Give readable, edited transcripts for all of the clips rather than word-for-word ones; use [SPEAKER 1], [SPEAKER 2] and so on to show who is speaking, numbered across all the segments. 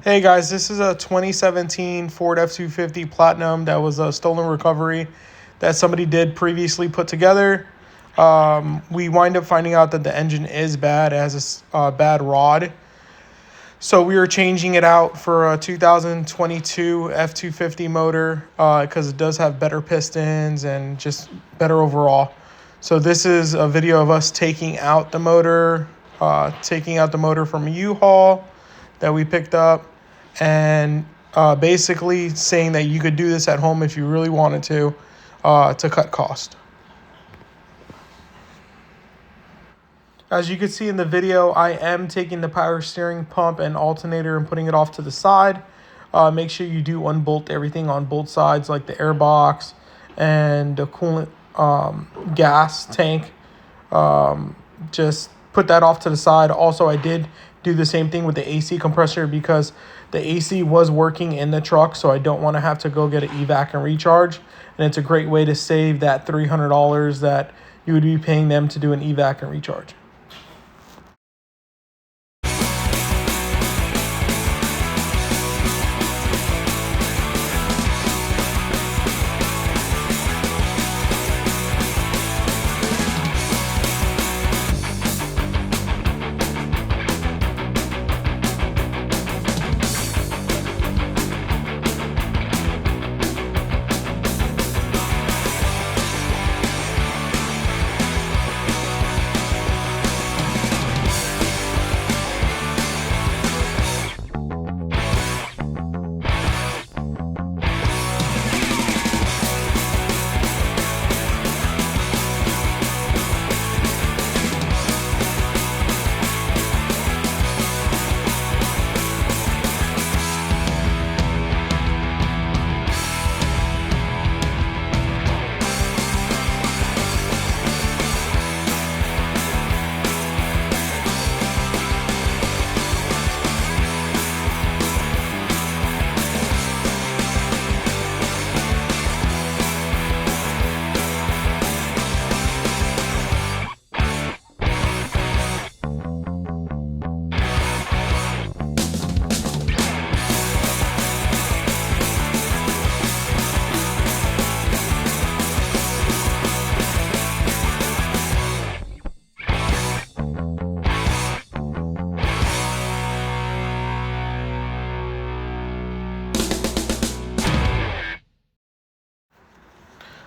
[SPEAKER 1] Hey guys, this is a 2017 Ford F250 Platinum that was a stolen recovery that somebody did previously put together. We wind up finding out that the engine is bad. It has a bad rod. So we are changing it out for a 2022 F250 motor because it does have better pistons and just better overall. So this is a video of us taking out the motor from a U-Haul that we picked up, and basically saying that you could do this at home if you really wanted to cut cost. As you can see in the video, I am taking the power steering pump and alternator and putting it off to the side. Make sure you do unbolt everything on both sides, like the air box and the coolant gas tank. Just put that off to the side. Also, I did do the same thing with the AC compressor because the AC was working in the truck, so I don't want to have to go get an evac and recharge. And it's a great way to save that $300 that you would be paying them to do an evac and recharge.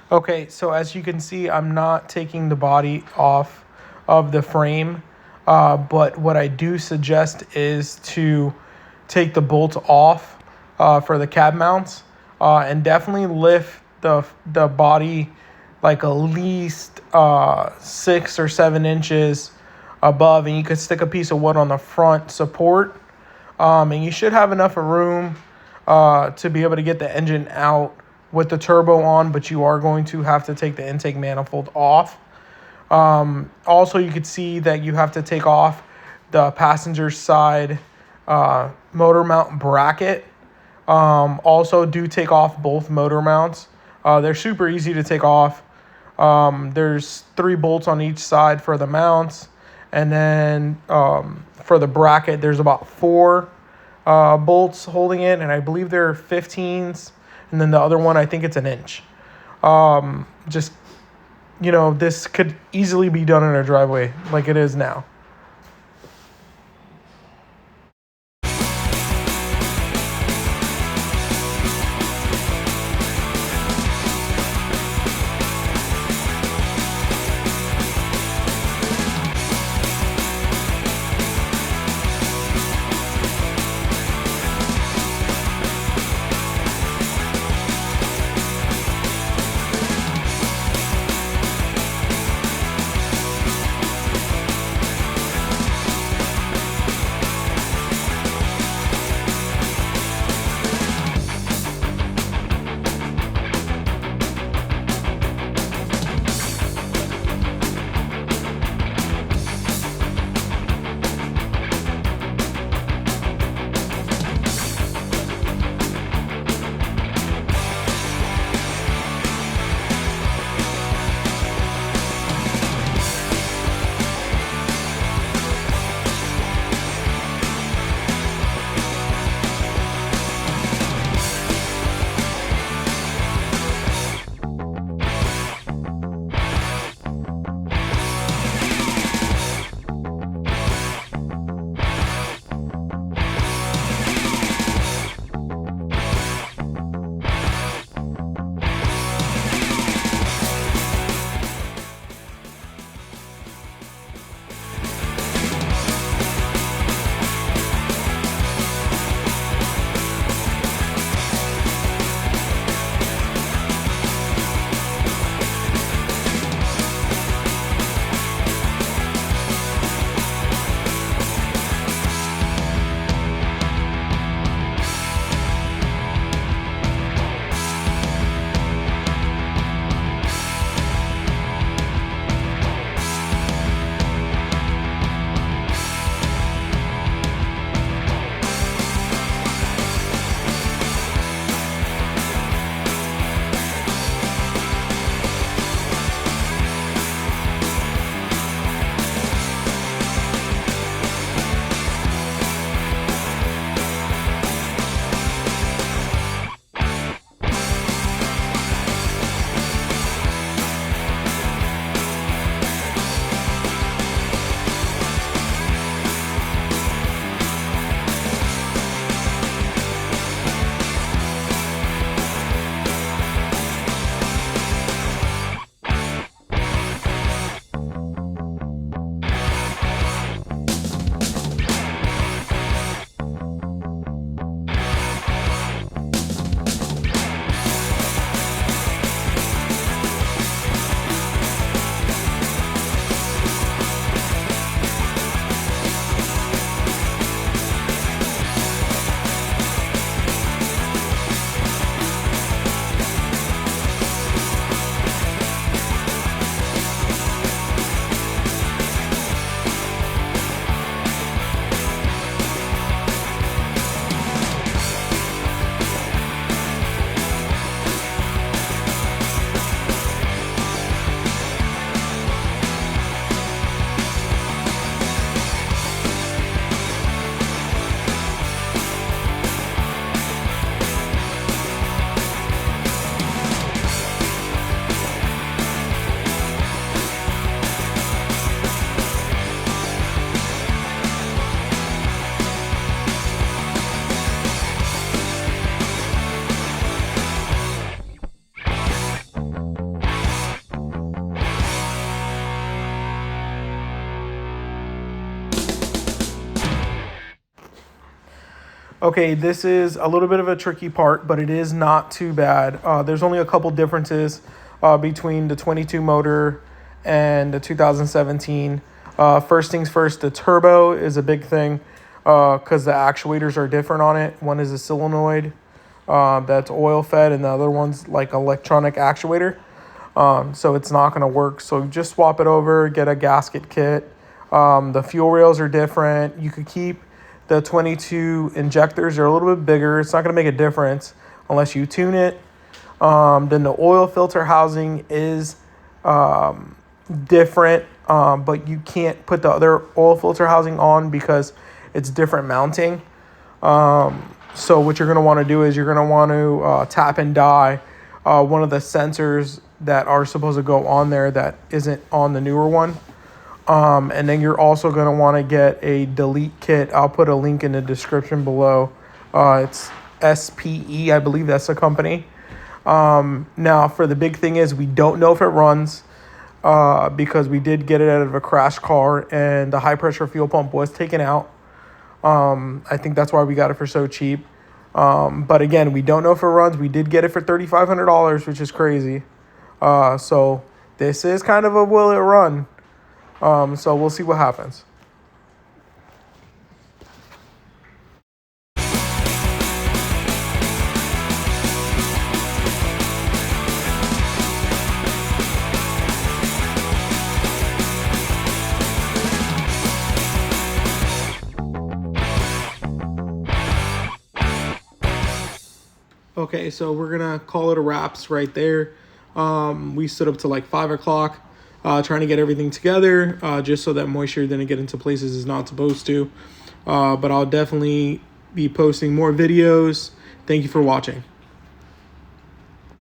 [SPEAKER 1] Okay, so as you can see, I'm not taking the body off of the frame, but what I do suggest is to take the bolts off for the cab mounts, and definitely lift the body like at least 6 or 7 inches above, and you could stick a piece of wood on the front support, and you should have enough room to be able to get the engine out with the turbo on, but you are going to have to take the intake manifold off. Also, you could see that you have to take off the passenger side motor mount bracket. Also, do take off both motor mounts. They're super easy to take off. There's 3 bolts on each side for the mounts, and then for the bracket, there's about 4 bolts holding it, and I believe they're 15s. And then the other one, I think it's 1 inch. This could easily be done in a driveway like it is now. Okay, this is a little bit of a tricky part, but it is not too bad. There's only a couple differences between the 22 motor and the 2017. First things first, the turbo is a big thing because the actuators are different on it. One is a solenoid that's oil fed, and the other one's like electronic actuator. So it's not going to work. So just swap it over, get a gasket kit. The fuel rails are different. You could keep the 22 injectors. They're a little bit bigger. It's not going to make a difference unless you tune it. Then the oil filter housing is different, but you can't put the other oil filter housing on because it's different mounting. So what you're going to want to do is you're going to want to tap and die one of the sensors that are supposed to go on there that isn't on the newer one. And then you're also going to want to get a delete kit. I'll put a link in the description below. It's SPE, I believe that's the company. Now, for the big thing is we don't know if it runs because we did get it out of a crash car and the high pressure fuel pump was taken out. I think that's why we got it for so cheap. But again, we don't know if it runs. We did get it for $3,500, which is crazy. So this is kind of a will it run. So we'll see what happens. Okay, so we're gonna call it a wraps right there. We stood up to like 5 o'clock trying to get everything together just so that moisture didn't get into places it's not supposed to. But I'll definitely be posting more videos. Thank you for watching.